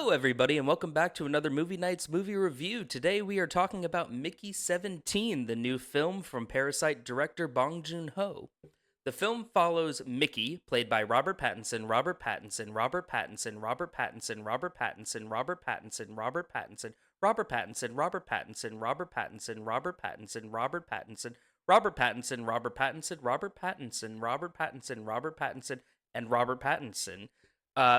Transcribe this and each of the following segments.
Hello, everybody, and welcome back to another Movie Nights movie review. Today we are talking about Mickey 17, the new film from Parasite director Bong Joon-ho. The film follows Mickey, played by Robert Pattinson, Robert Pattinson, Robert Pattinson, Robert Pattinson, Robert Pattinson, Robert Pattinson, Robert Pattinson, Robert Pattinson, Robert Pattinson, Robert Pattinson, Robert Pattinson, Robert Pattinson, Robert Pattinson, Robert Pattinson, Robert Pattinson, Robert Pattinson, Robert Pattinson, and Robert Pattinson,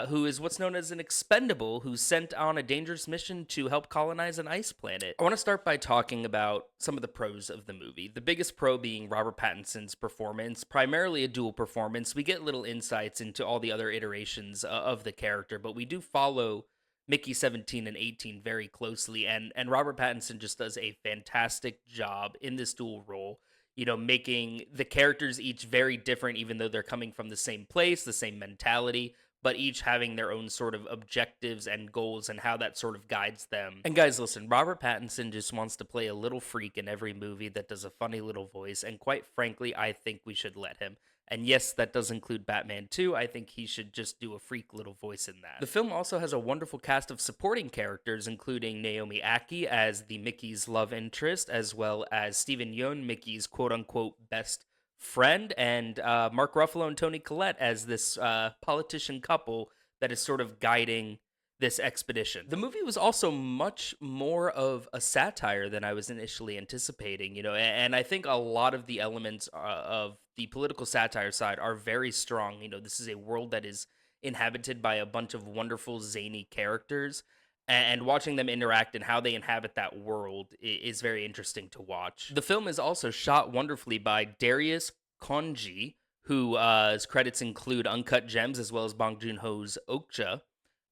who is what's known as an expendable, who's sent on a dangerous mission to help colonize an ice planet. I want to start by talking about some of the pros of the movie. The biggest pro being Robert Pattinson's performance, primarily a dual performance. We get little insights into all the other iterations of the character, but we do follow Mickey 17 and 18 very closely, and Robert Pattinson just does a fantastic job in this dual role. Making the characters each very different, even though they're coming from the same place, the same mentality, but each having their own sort of objectives and goals and how that sort of guides them. And guys, listen, Robert Pattinson just wants to play a little freak in every movie that does a funny little voice, and quite frankly, I think we should let him. And yes, that does include Batman too. I think he should just do a freak little voice in that. The film also has a wonderful cast of supporting characters, including Naomi Ackie as the Mickey's love interest, as well as Stephen Yeun, Mickey's quote-unquote best friend, and Mark Ruffalo and Toni Collette as this politician couple that is sort of guiding this expedition. The movie was also much more of a satire than I was initially anticipating, and I think a lot of the elements of the political satire side are very strong. This is a world that is inhabited by a bunch of wonderful, zany characters, and watching them interact and how they inhabit that world is very interesting to watch. The film is also shot wonderfully by Darius Konji, who his credits include Uncut Gems as well as Bong Joon-ho's Okja.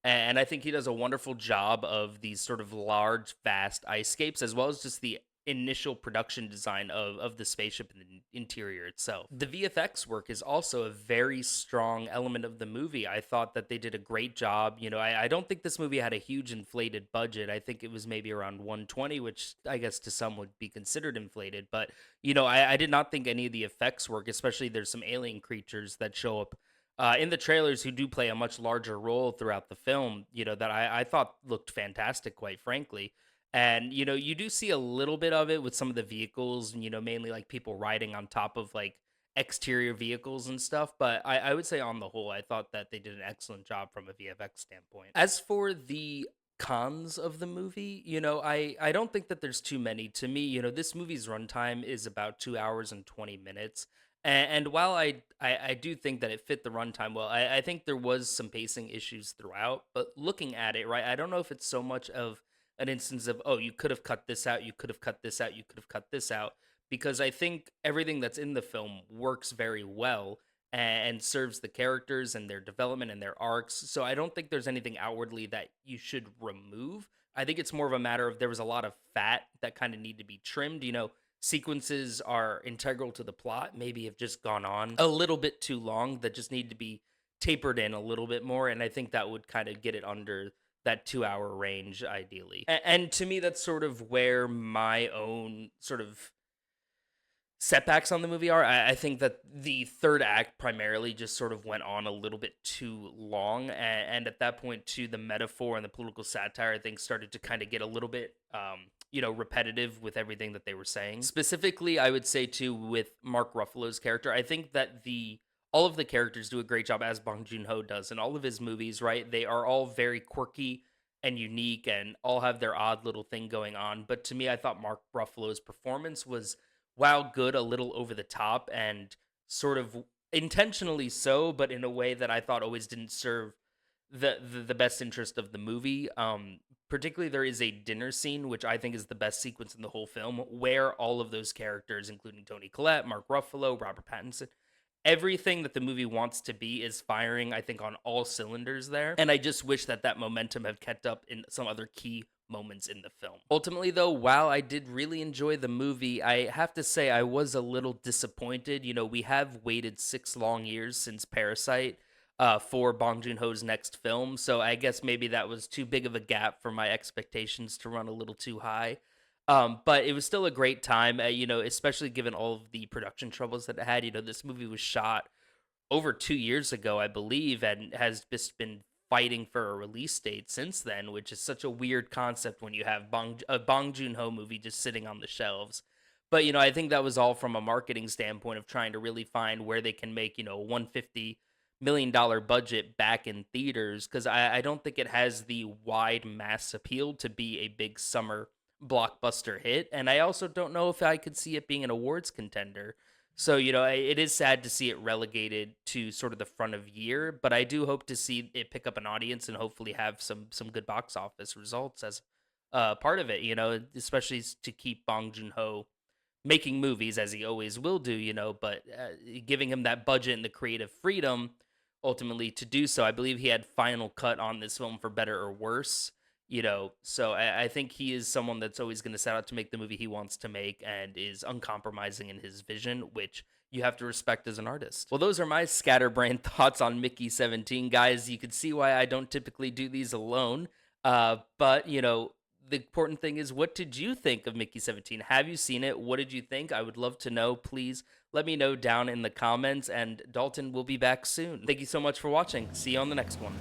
And I think he does a wonderful job of these sort of large, vast icescapes, as well as just the initial production design of the spaceship and the interior itself. The VFX work is also a very strong element of the movie. I thought that they did a great job. I don't think this movie had a huge inflated budget. I think it was maybe around 120, which I guess to some would be considered inflated. But, I did not think any of the effects work, especially there's some alien creatures that show up in the trailers who do play a much larger role throughout the film, that I thought looked fantastic, quite frankly. And, you do see a little bit of it with some of the vehicles, mainly like people riding on top of like exterior vehicles and stuff. But I would say on the whole, I thought that they did an excellent job from a VFX standpoint. As for the cons of the movie, I don't think that there's too many. To me, this movie's runtime is about 2 hours and 20 minutes. And while I do think that it fit the runtime well, I think there was some pacing issues throughout. But looking at it, right, I don't know if it's so much of an instance of, oh, you could have cut this out, you could have cut this out, you could have cut this out, because I think everything that's in the film works very well and serves the characters and their development and their arcs. So I don't think there's anything outwardly that you should remove. I think it's more of a matter of there was a lot of fat that kind of need to be trimmed. Sequences are integral to the plot, maybe have just gone on a little bit too long that just need to be tapered in a little bit more. And I think that would kind of get it under that 2 hour range ideally. And to me, that's sort of where my own sort of setbacks on the movie are. I think that the third act primarily just sort of went on a little bit too long. And at that point, too, the metaphor and the political satire, I think, started to kind of get a little bit, repetitive with everything that they were saying. Specifically, I would say, too, with Mark Ruffalo's character, I think that all of the characters do a great job, as Bong Joon-ho does in all of his movies, right? They are all very quirky and unique and all have their odd little thing going on. But to me, I thought Mark Ruffalo's performance was, while good, a little over the top and sort of intentionally so, but in a way that I thought always didn't serve the best interest of the movie. Particularly, there is a dinner scene, which I think is the best sequence in the whole film, where all of those characters, including Toni Collette, Mark Ruffalo, Robert Pattinson, everything that the movie wants to be is firing, I think, on all cylinders there. And I just wish that that momentum had kept up in some other key moments in the film. Ultimately, though, while I did really enjoy the movie, I have to say I was a little disappointed. We have waited 6 long years since Parasite for Bong Joon-ho's next film, so I guess maybe that was too big of a gap for my expectations to run a little too high. But it was still a great time, especially given all of the production troubles that it had. This movie was shot over 2 years ago, I believe, and has just been fighting for a release date since then, which is such a weird concept when you have a Bong Joon-ho movie just sitting on the shelves. But I think that was all from a marketing standpoint of trying to really find where they can make a $150 million budget back in theaters, because I don't think it has the wide mass appeal to be a big summer blockbuster hit. And I also don't know if I could see it being an awards contender. So, it is sad to see it relegated to sort of the front of year, but I do hope to see it pick up an audience and hopefully have some good box office results as part of it, especially to keep Bong Joon-ho making movies as he always will do, but giving him that budget and the creative freedom ultimately to do so. I believe he had final cut on this film for better or worse, so I think he is someone that's always going to set out to make the movie he wants to make and is uncompromising in his vision, which you have to respect as an artist. Well, those are my scatterbrained thoughts on Mickey 17, guys. You can see why I don't typically do these alone, but the important thing is, what did you think of Mickey 17? Have you seen it? What did you think? I would love to know. Please let me know down in the comments, and Dalton will be back soon. Thank you so much for watching. See you on the next one.